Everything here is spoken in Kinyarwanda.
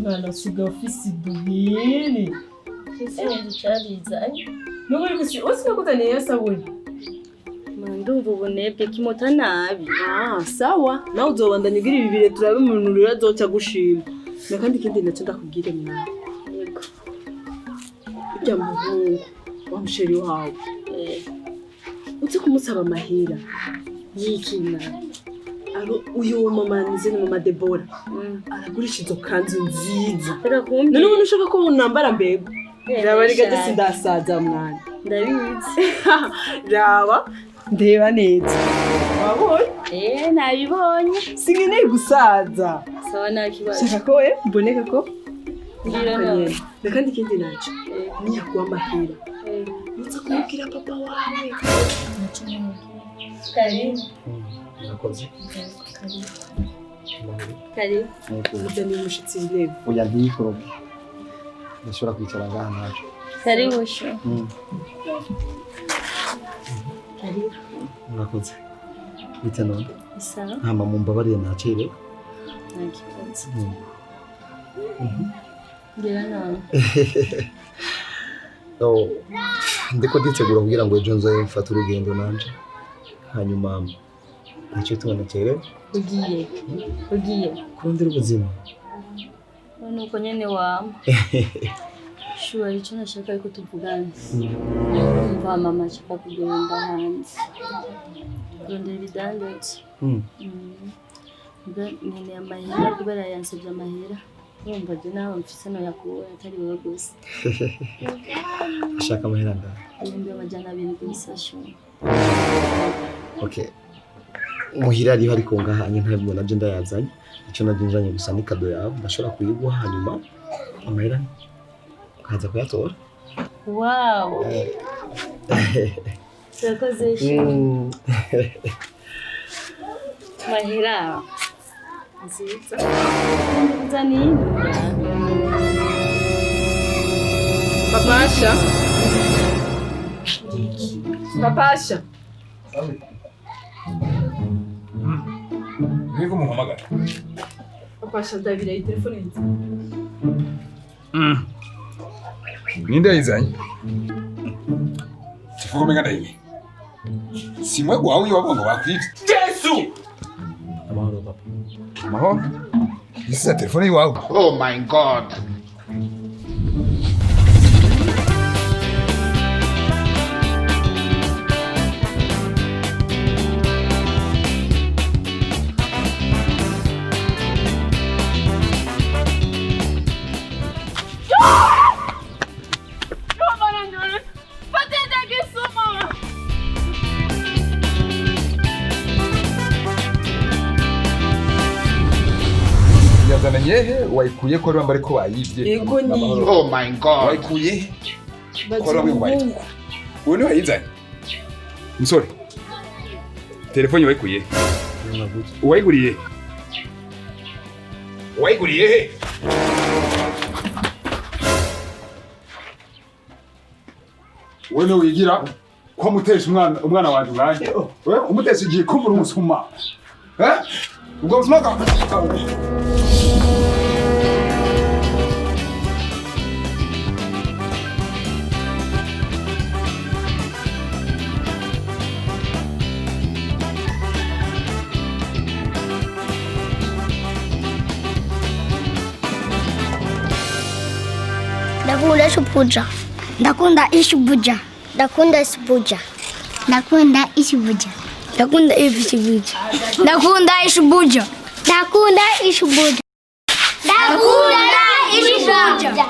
mwana suga ofisi duhiri Kisi cyarizaye n'uburi gusi usikakutaniye sabuni ndumva ubunebwe kimota nabi sawa nawe uzobandanya ugira ibibire turabe umuntu rero azoca gushima kandi ikindi nacyo ndakubwire mwana yego ibya muhungu wa musheri wawe uzi kumusaba amahera yikina uyu mama nizeni mama Debora aragurisha izo kanzu nziza none ubu ushaka ko unambara mbego raba ari gati sindasaza mwana ndabizi raba ndeba neza wabonye nabibonye sinkeneye gusaza sawa nakibazo shaka ko mboneka ko ngira nawe kandi ikindi nacyo niyakuwa amahera uza kumubwira papa wawe kari nakoze kari uburyo ni umushitsi ndebe oya ntiyikoroge ndashobora kwicara ngaha naje kari busho kari nakoze bite none sawa hama mumbabariye nacerewe nakibazo ngira nawe ndiko nditegura kugira ngo ejo nzoye mfate urugendo nanje hanyuma nicyo tubona cerewe ugiye kurondera ubuzima nuko nyene wama shuwa icyo nashaka ariko tuvugana mva mama ashaka kugenda hanze kurondera ibidandazwa nkeneye amahera kubera yansabye amahera urumva je nawe mfise no yakuwe atari wowe gusa ashaka amahera ngaha ibihumbi amajana 2 gusa shuwa okay muhira ariho ariko ngahanye ntabwo nabyo ndayazanye icyo nadinjanye gusa ni kado yawe ndashobora kuyiguha hanyuma amahera kaza kuyatora wow Turakoze mahera nziza nzani papasha Niko muhamagara. Papasha ndabira iyi telefone nzi. Ninde yizanye? Tifuko mega ndayime. Simwe gwawe wabongo bakwita. Yesu! amahoro papa Mahoro. This is telefone yawe. Oh my God. Yehe wayikuye ko ramba ariko wayivye. Yego niyo. Oh my God. Wayikuye. Kora wimbaye. Uone wayizanye. Musore. Telefone wayikuye. Wayiguriye. Wayiguriye. Wewe wigira ko mutesha umwana wanje uranje. Wewe umutesha igiye kumura umusuma. Ubwo busuma ka. Nakunda ishubuja. Nakunda ishubuja. Nakunda ishubuja. Nakunda ishubuja. Nakunda ishubuja. Nakunda ishubuja. Nakunda ishubuja. Nakunda ishubuja.